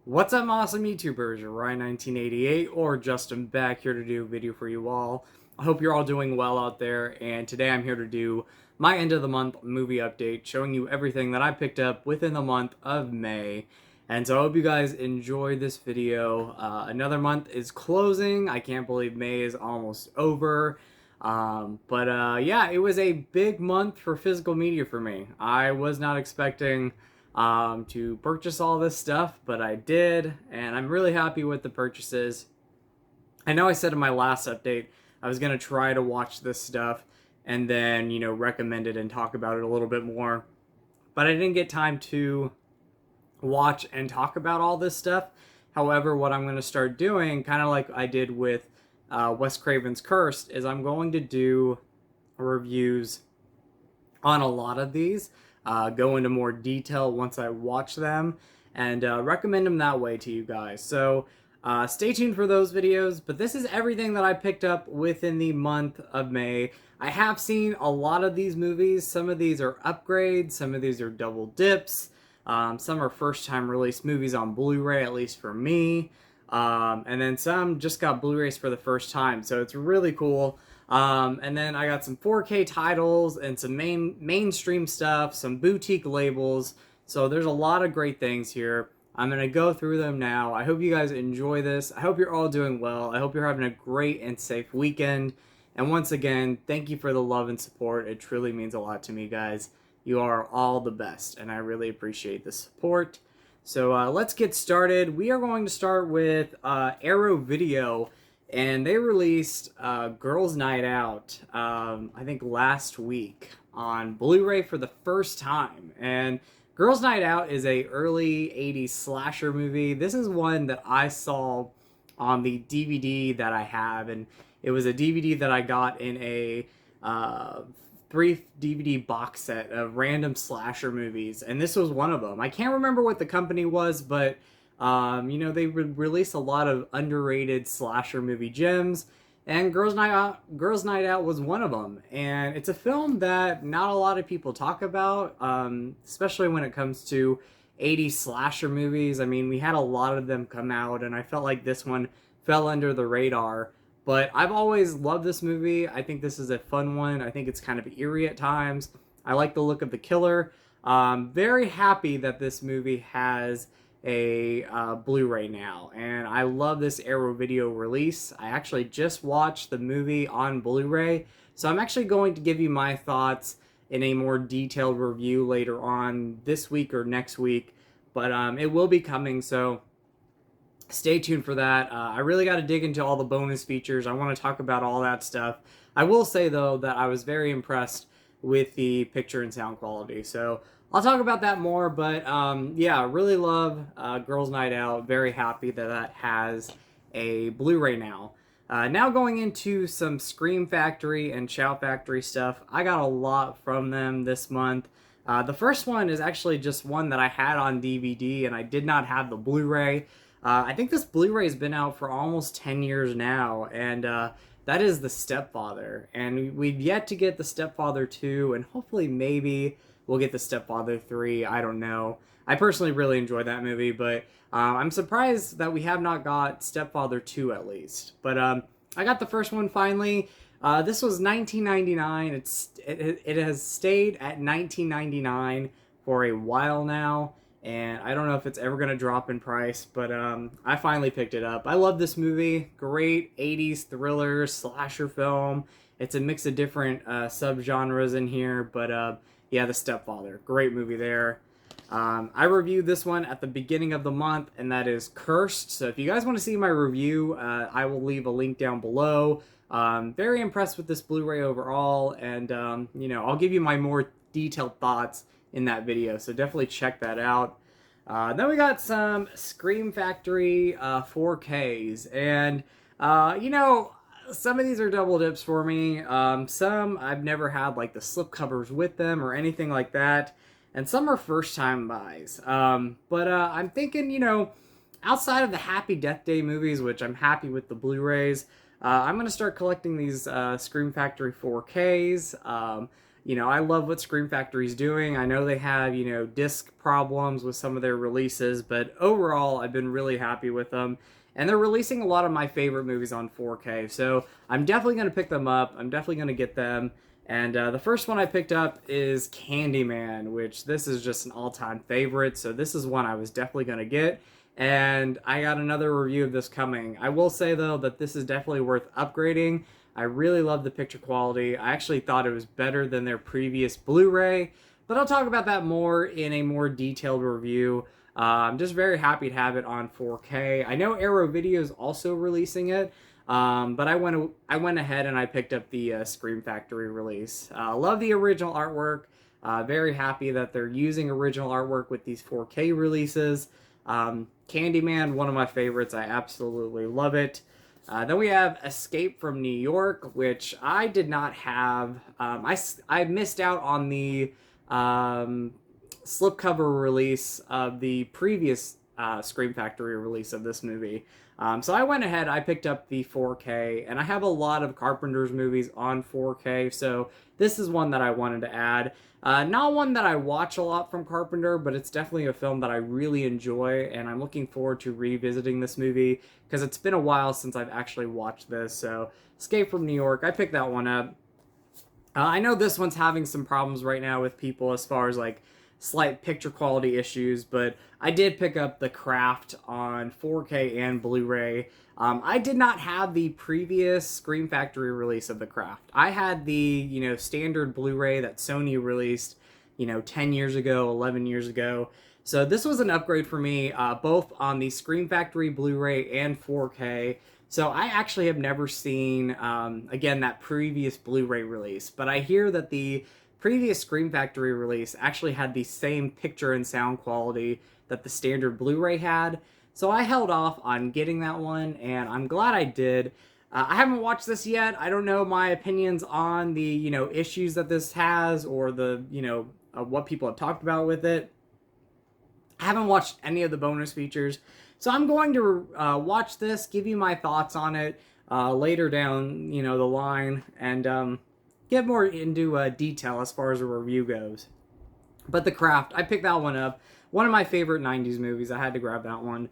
What's up, awesome YouTubers? Ryan1988 or Justin back here to do a video for you all. I hope you're all doing well out there, and today I'm here to do my end of the month movie update, showing you everything that I picked up within the month of May. And so I hope you guys enjoyed this video. Another month is closing. I can't believe May is almost over. Yeah, it was a big month for physical media for me. I was not expecting to purchase all this stuff, but I did, and I'm really happy with the purchases. I know I said in my last update I was going to try to watch this stuff and then, recommend it and talk about it a little bit more, but I didn't get time to watch and talk about all this stuff. However, what I'm going to start doing, kind of like I did with Wes Craven's Cursed, is I'm going to do reviews on a lot of these, go into more detail once I watch them, and recommend them that way to you guys. So stay tuned for those videos, but this is everything that I picked up within the month of May. I have seen a lot of these movies. Some of these are upgrades, some of these are double dips, some are first-time release movies on Blu-ray, at least for me, and then some just got Blu-rays for the first time, so it's really cool. And then I got some 4K titles and some mainstream stuff, some boutique labels. So there's a lot of great things here. I'm going to go through them now. I hope you guys enjoy this. I hope you're all doing well. I hope you're having a great and safe weekend. And once again, thank you for the love and support. It truly means a lot to me, guys. You are all the best, and I really appreciate the support. So let's get started. We are going to start with Arrow Video. And they released Girls Night Out, I think last week on Blu-ray for the first time. And Girls Night Out is a early 80s slasher movie. This is one that I saw on the DVD that I have. And it was a DVD that I got in a 3 DVD box set of random slasher movies. And this was one of them. I can't remember what the company was, but they would release a lot of underrated slasher movie gems, and Girls Night Out was one of them. And it's a film that not a lot of people talk about, especially when it comes to 80s slasher movies. I mean, we had a lot of them come out, and I felt like this one fell under the radar. But I've always loved this movie. I think this is a fun one. I think it's kind of eerie at times. I like the look of the killer. Very happy that this movie has a Blu-ray now, and I love this Arrow Video release. I actually just watched the movie on Blu-ray, so I'm actually going to give you my thoughts in a more detailed review later on this week or next week, but it will be coming, so stay tuned for that. I really got to dig into all the bonus features. I want to talk about all that stuff. I will say, though, that I was very impressed with the picture and sound quality, so I'll talk about that more, but yeah, really love Girls Night Out. Very happy that that has a Blu-ray now. Now going into some Scream Factory and Shout Factory stuff. I got a lot from them this month. The first one is actually just one that I had on DVD, and I did not have the Blu-ray. I think this Blu-ray has been out for almost 10 years now, and that is The Stepfather. And we've yet to get The Stepfather 2, and hopefully maybe we'll get The Stepfather 3, I don't know. I personally really enjoyed that movie, but I'm surprised that we have not got Stepfather 2 at least. But I got the first one finally. This was $19.99. It has stayed at $19.99 for a while now, and I don't know if it's ever going to drop in price, but I finally picked it up. I love this movie. Great 80s thriller slasher film. It's a mix of different subgenres in here, but yeah, The Stepfather. Great movie there. I reviewed this one at the beginning of the month, and that is Cursed. So if you guys want to see my review, I will leave a link down below. Very impressed with this Blu-ray overall, and I'll give you my more detailed thoughts in that video, so definitely check that out. Then we got some Scream Factory 4Ks, and some of these are double dips for me. Some I've never had like the slip covers with them or anything like that. And some are first time buys. But I'm thinking, outside of the Happy Death Day movies, which I'm happy with the Blu-rays, I'm going to start collecting these Scream Factory 4Ks. I love what Scream Factory's doing. I know they have, disc problems with some of their releases, but overall, I've been really happy with them. And they're releasing a lot of my favorite movies on 4K, so I'm definitely going to pick them up. I'm definitely going to get them. And the first one I picked up is Candyman, which this is just an all-time favorite, so this is one I was definitely going to get. And I got another review of this coming. I will say, though, that this is definitely worth upgrading. I really love the picture quality. I actually thought it was better than their previous Blu-ray, but I'll talk about that more in a more detailed review. I'm just very happy to have it on 4K. I know Arrow Video is also releasing it, but I went ahead and I picked up the Scream Factory release. Love the original artwork. Very happy that they're using original artwork with these 4K releases. Candyman, one of my favorites. I absolutely love it. Then we have Escape from New York, which I did not have. I missed out on the slipcover release of the previous Scream Factory release of this movie. So I went ahead, I picked up the 4K, and I have a lot of Carpenter's movies on 4K, so this is one that I wanted to add. Not one that I watch a lot from Carpenter, but it's definitely a film that I really enjoy, and I'm looking forward to revisiting this movie, because it's been a while since I've actually watched this. So Escape from New York, I picked that one up. I know this one's having some problems right now with people as far as like slight picture quality issues, but I did pick up The Craft on 4K and Blu-ray. I did not have the previous Scream Factory release of The Craft. I had the, standard Blu-ray that Sony released, 10 years ago, 11 years ago. So this was an upgrade for me, both on the Scream Factory Blu-ray and 4K. So I actually have never seen, again, that previous Blu-ray release, but I hear that the previous Scream Factory release actually had the same picture and sound quality that the standard Blu-ray had. So I held off on getting that one, and I'm glad I did. I haven't watched this yet. I don't know my opinions on the, issues that this has, or the, what people have talked about with it. I haven't watched any of the bonus features. So I'm going to watch this, give you my thoughts on it later down, the line, and get more into detail as far as a review goes. But The Craft, I picked that one up. One of my favorite 90s movies. I had to grab that one.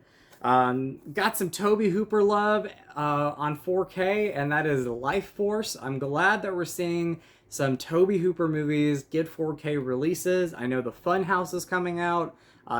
Got some Tobe Hooper love on 4K, and that is Life Force. I'm glad that we're seeing some Tobe Hooper movies get 4K releases. I know The Funhouse is coming out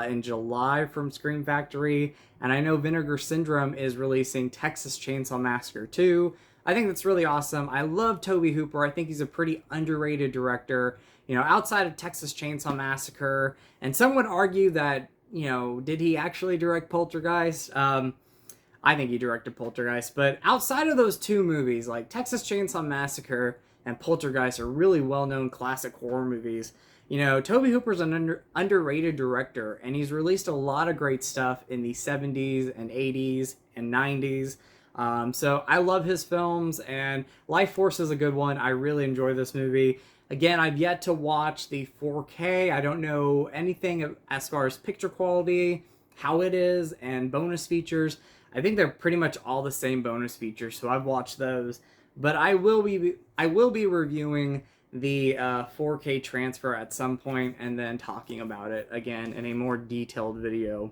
in July from Scream Factory, and I know Vinegar Syndrome is releasing Texas Chainsaw Massacre 2. I think that's really awesome. I love Tobe Hooper. I think he's a pretty underrated director, outside of Texas Chainsaw Massacre. And some would argue that, did he actually direct Poltergeist? I think he directed Poltergeist. But outside of those two movies, like Texas Chainsaw Massacre and Poltergeist are really well-known classic horror movies. Tobe Hooper's an underrated director, and he's released a lot of great stuff in the 70s and 80s and 90s. So I love his films, and Life Force is a good one. I really enjoy this movie. Again, I've yet to watch the 4K. I don't know anything as far as picture quality, how it is, and bonus features. I think they're pretty much all the same bonus features, so I've watched those. But I will be reviewing the 4K transfer at some point, and then talking about it again in a more detailed video.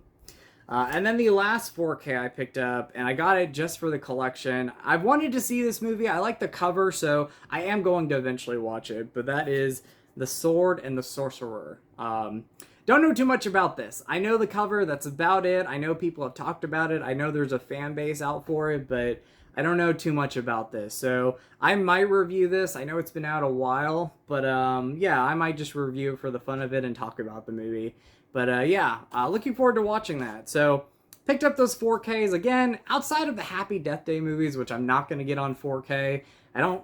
And then the last 4K I picked up, and I got it just for the collection. I've wanted to see this movie. I like the cover, so I am going to eventually watch it. But that is The Sword and the Sorcerer. Don't know too much about this. I know the cover, that's about it. I know people have talked about it. I know there's a fan base out for it, but I don't know too much about this. So I might review this. I know it's been out a while, but yeah, I might just review it for the fun of it and talk about the movie. But yeah, looking forward to watching that. So picked up those 4Ks. Again, outside of the Happy Death Day movies, which I'm not going to get on 4K. I don't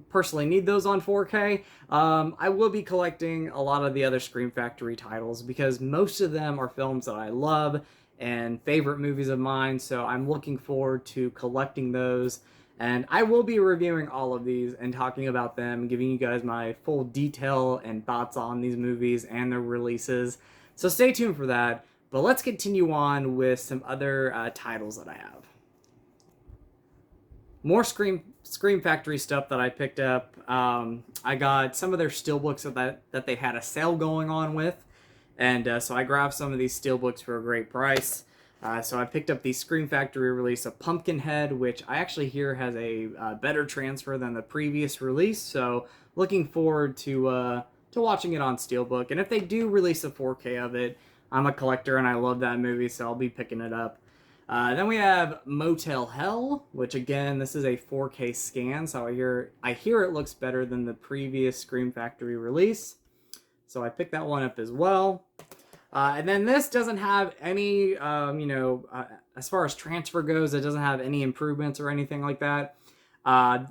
personally need those on 4K. I will be collecting a lot of the other Scream Factory titles, because most of them are films that I love and favorite movies of mine. So I'm looking forward to collecting those. And I will be reviewing all of these and talking about them, giving you guys my full detail and thoughts on these movies and their releases. So stay tuned for that, but let's continue on with some other titles that I have. More Scream Scream Factory stuff that I picked up. I got some of their steelbooks that they had a sale going on with, and so I grabbed some of these steelbooks for a great price. So I picked up the Scream Factory release of Pumpkinhead, which I actually hear has a better transfer than the previous release. So looking forward to watching it on steelbook. And if they do release a 4K of it, I'm a collector and I love that movie, so I'll be picking it up. Then we have Motel Hell, which again, this is a 4K scan, so I hear it looks better than the previous Scream Factory release. So I picked that one up as well. And then this doesn't have any, as far as transfer goes, it doesn't have any improvements or anything like that.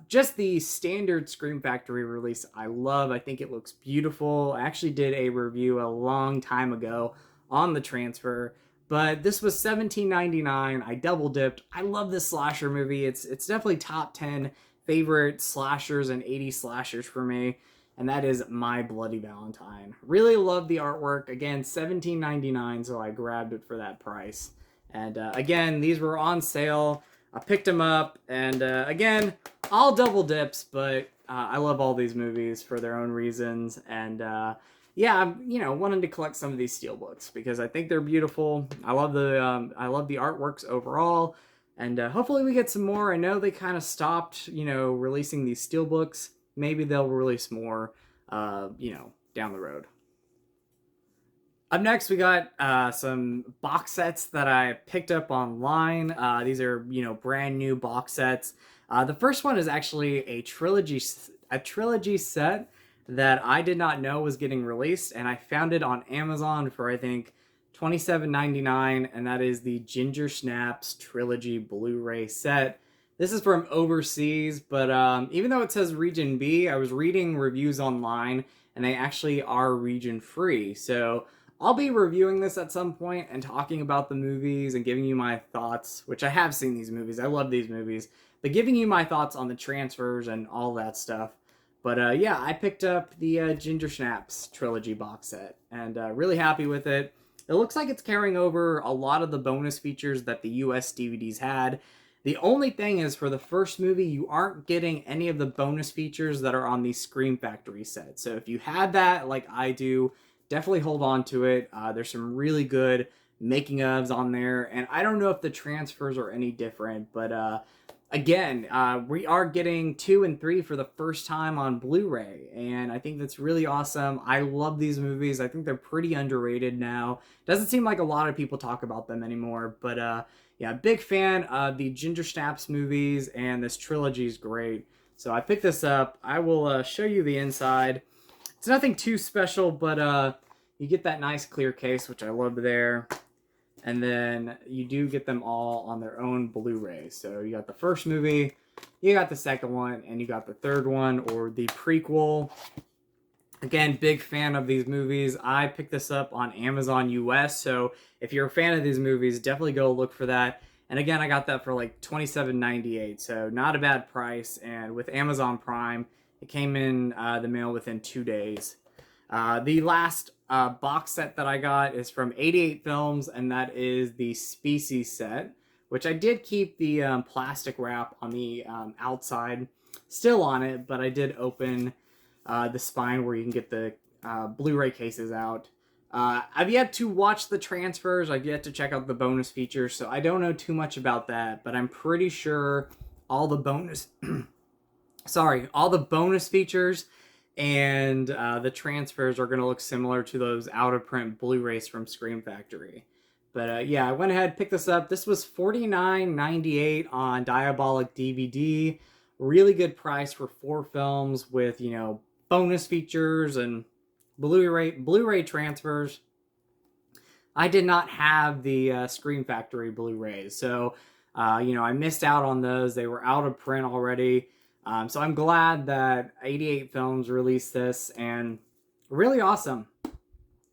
Just the standard Scream Factory release I love. I think it looks beautiful. I actually did a review a long time ago on the transfer, but this was $17.99. I double dipped. I love this slasher movie. It's definitely top 10 favorite slashers and 80 slashers for me, and that is My Bloody Valentine. Really love the artwork. Again, $17.99, so I grabbed it for that price. And again, these were on sale. I picked them up, and again, all double dips, but I love all these movies for their own reasons, and yeah, I'm wanting to collect some of these steelbooks because I think they're beautiful. I love the artworks overall, and hopefully we get some more. I know they kind of stopped, releasing these steelbooks. Maybe they'll release more, down the road. Up next, we got some box sets that I picked up online. These are, brand new box sets. The first one is actually a trilogy set that I did not know was getting released, and I found it on Amazon for, I think, $27.99, and that is the Ginger Snaps Trilogy Blu-ray set. This is from overseas, but even though it says Region B, I was reading reviews online, and they actually are region free. So I'll be reviewing this at some point and talking about the movies and giving you my thoughts, which I have seen these movies. I love these movies, but giving you my thoughts on the transfers and all that stuff. But yeah, I picked up the Ginger Snaps Trilogy box set, and really happy with it. It looks like it's carrying over a lot of the bonus features that the US DVDs had. The only thing is, for the first movie, you aren't getting any of the bonus features that are on the Scream Factory set. So if you had that, like I do, definitely hold on to it. There's some really good making ofs on there, and I don't know if the transfers are any different, but again, we are getting 2 and 3 for the first time on Blu-ray, and I think that's really awesome. I love these movies. I think they're pretty underrated now. Doesn't seem like a lot of people talk about them anymore, but yeah, big fan of the Ginger Snaps movies, and this trilogy is great. So I picked this up. I will show you the inside. It's nothing too special, but you get that nice clear case, which I love there. And then you do get them all on their own Blu-ray. So you got the first movie, you got the second one, and you got the third one, or the prequel. Again, big fan of these movies. I picked this up on Amazon US, so if you're a fan of these movies, definitely go look for that. And again, I got that for like $27.98, so not a bad price. And with Amazon Prime, it came in the mail within 2 days. The last box set that I got is from 88 Films, and that is the Species set, which I did keep the plastic wrap on the outside still on it, but I did open the spine where you can get the Blu-ray cases out. I've yet to watch the transfers. I've yet to check out the bonus features, so I don't know too much about that, but I'm pretty sure all the bonus all the bonus features and the transfers are going to look similar to those out-of-print Blu-rays from Scream Factory. But yeah, I went ahead, picked this up. This was $49.98 on Diabolic DVD. Really good price for 4 films with, bonus features and Blu-ray transfers. I did not have the Scream Factory Blu-rays, so, I missed out on those. They were out of print already. So I'm glad that 88 Films released this, and really awesome.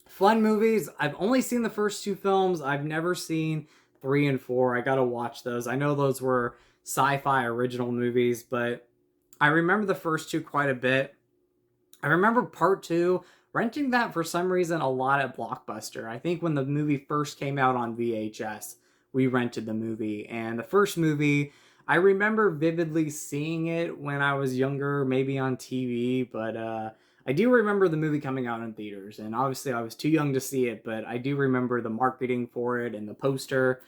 Fun movies. I've only seen the first 2 films. I've never seen 3 and 4. I gotta watch those. I know those were sci-fi original movies, but I remember the first 2 quite a bit. I remember part 2, renting that for some reason a lot at Blockbuster. I think when the movie first came out on VHS, we rented the movie. And the first movie, I remember vividly seeing it when I was younger, maybe on TV, but I do remember the movie coming out in theaters, and obviously I was too young to see it, but I do remember the marketing for it and the poster.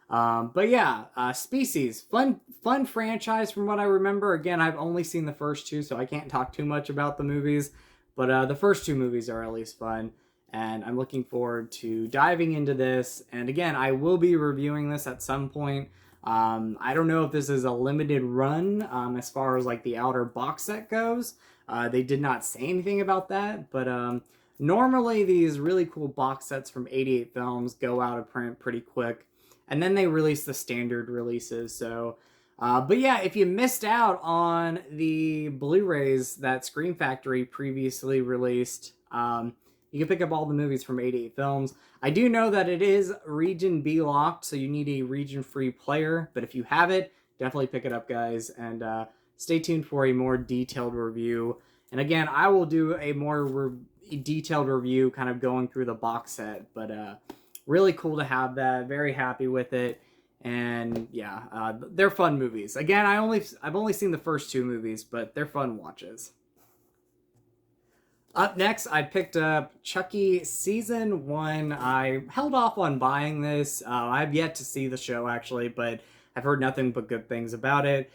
But yeah, Species, fun franchise from what I remember. Again, I've only seen the first two, so I can't talk too much about the movies, but the first two movies are at least fun, and I'm looking forward to diving into this. And again, I will be reviewing this at some point. I don't know if this is a limited run as far as like the outer box set goes. They did not say anything about that, but normally these really cool box sets from 88 Films go out of print pretty quick, and then they release the standard releases. So, but yeah, if you missed out on the Blu-rays that Scream Factory previously released, you can pick up all the movies from 88 Films. I do know that it is region B locked, so you need a region-free player. But if you have it, definitely pick it up, guys. And stay tuned for a more detailed review. And again, I will do a more detailed review kind of going through the box set. But really cool to have that. Very happy with it. And yeah, they're fun movies. Again, I've only seen the first two movies, but they're fun watches. Up next, I picked up Chucky Season 1. I held off on buying this. I've yet to see the show, actually, but I've heard nothing but good things about it.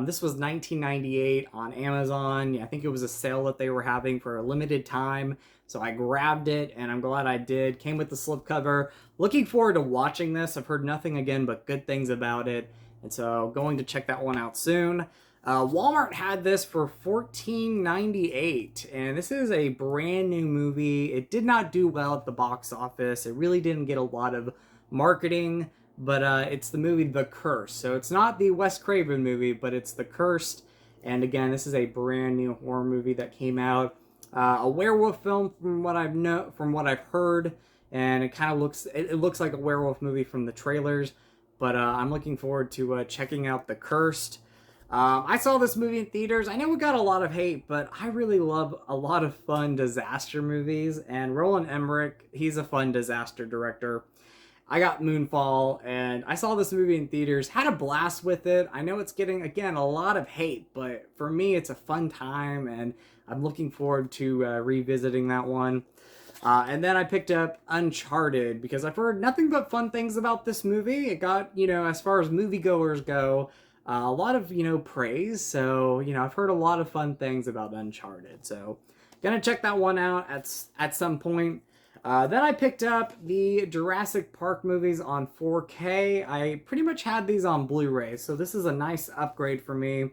This was $19.98 on Amazon. I think it was a sale that they were having for a limited time, so I grabbed it, and I'm glad I did. Came with the slipcover. Looking forward to watching this. I've heard nothing again but good things about it, and so going to check that one out soon. Walmart had this for $14.98, and this is a brand new movie. It did not do well at the box office. It really didn't get a lot of marketing, but it's the movie The Curse. So it's not the Wes Craven movie, but it's The Cursed. And again, this is a brand new horror movie that came out. A werewolf film from what I've heard, and it kind of looks like a werewolf movie from the trailers. But I'm looking forward to checking out The Cursed. I saw this movie in theaters. I know it got a lot of hate, but I really love a lot of fun disaster movies, and Roland Emmerich, he's a fun disaster director. I got Moonfall, and I saw this movie in theaters, had a blast with it. I know it's getting, again, a lot of hate, but for me, it's a fun time, and I'm looking forward to revisiting that one. And then I picked up Uncharted, because I've heard nothing but fun things about this movie. It got, as far as moviegoers go, a lot of, praise. So, I've heard a lot of fun things about Uncharted. So, gonna check that one out at some point. Then I picked up the Jurassic Park movies on 4K. I pretty much had these on Blu-ray, so this is a nice upgrade for me.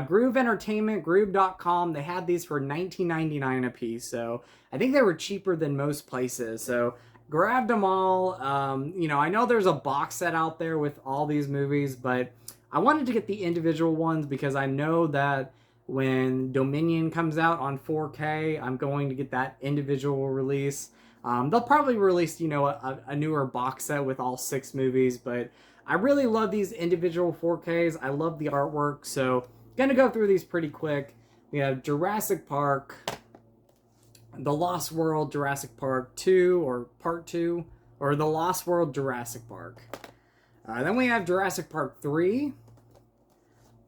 Groove Entertainment, Groove.com, they had these for $19.99 a piece, so I think they were cheaper than most places. So, grabbed them all. I know there's a box set out there with all these movies, but I wanted to get the individual ones because I know that when Dominion comes out on 4K, I'm going to get that individual release. They'll probably release, a newer box set with all 6 movies, but I really love these individual 4Ks. I love the artwork, so gonna go through these pretty quick. We have Jurassic Park, The Lost World Jurassic Park 2, or Part 2, or The Lost World Jurassic Park. Then we have Jurassic Park 3,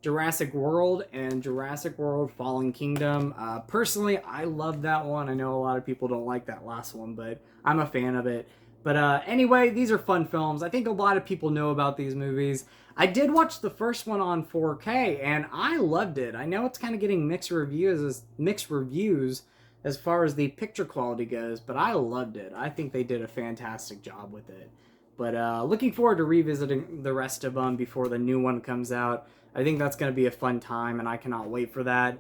Jurassic World, and Jurassic World Fallen Kingdom. Personally, I love that one. I know a lot of people don't like that last one, but I'm a fan of it. But anyway, these are fun films. I think a lot of people know about these movies. I did watch the first one on 4K, and I loved it. I know it's kind of getting mixed reviews as far as the picture quality goes, but I loved it. I think they did a fantastic job with it. But looking forward to revisiting the rest of them before the new one comes out. I think that's going to be a fun time, and I cannot wait for that.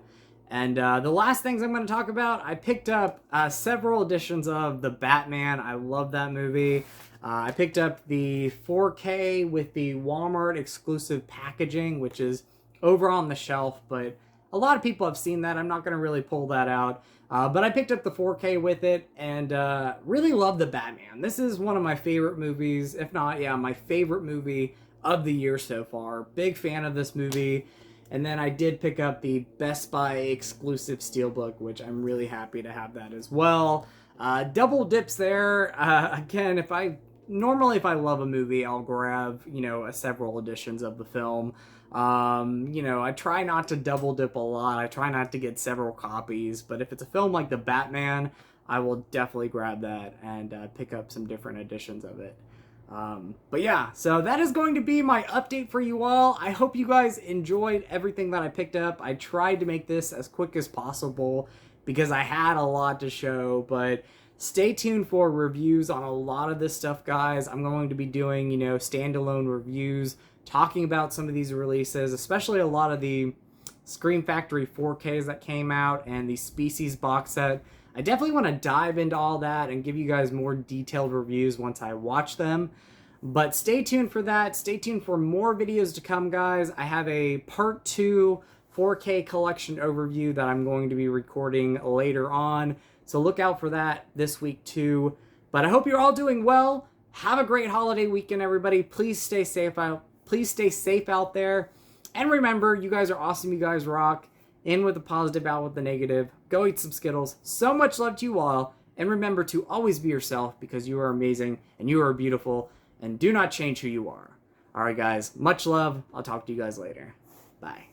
And the last things I'm going to talk about, I picked up several editions of The Batman. I love that movie. I picked up the 4K with the Walmart exclusive packaging, which is over on the shelf, but a lot of people have seen that. I'm not going to really pull that out. But I picked up the 4K with it, and really love The Batman. This is one of my favorite movies, if not, my favorite movie of the year so far. Big fan of this movie. And then I did pick up the Best Buy exclusive Steelbook, which I'm really happy to have that as well. Double dips there. Again, if I love a movie, I'll grab, several editions of the film. You know, I try not to double dip a lot. I try not to get several copies, but if it's a film like The Batman, I will definitely grab that and pick up some different editions of it. But yeah, so that is going to be my update for you all. I hope you guys enjoyed everything that I picked up. I tried to make this as quick as possible because I had a lot to show, but stay tuned for reviews on a lot of this stuff, guys. I'm going to be doing, you know, standalone reviews, talking about some of these releases, especially a lot of the Scream Factory 4Ks that came out and the Species box set. I definitely want to dive into all that and give you guys more detailed reviews once I watch them. But stay tuned for that. Stay tuned for more videos to come, guys. I have a part 2 4K collection overview that I'm going to be recording later on. So look out for that this week too. But I hope you're all doing well. Have a great holiday weekend, everybody. Please stay safe out there. And remember, you guys are awesome. You guys rock. In with the positive, out with the negative. Go eat some Skittles. So much love to you all. And remember to always be yourself, because you are amazing and you are beautiful. And do not change who you are. Alright, guys. Much love. I'll talk to you guys later. Bye.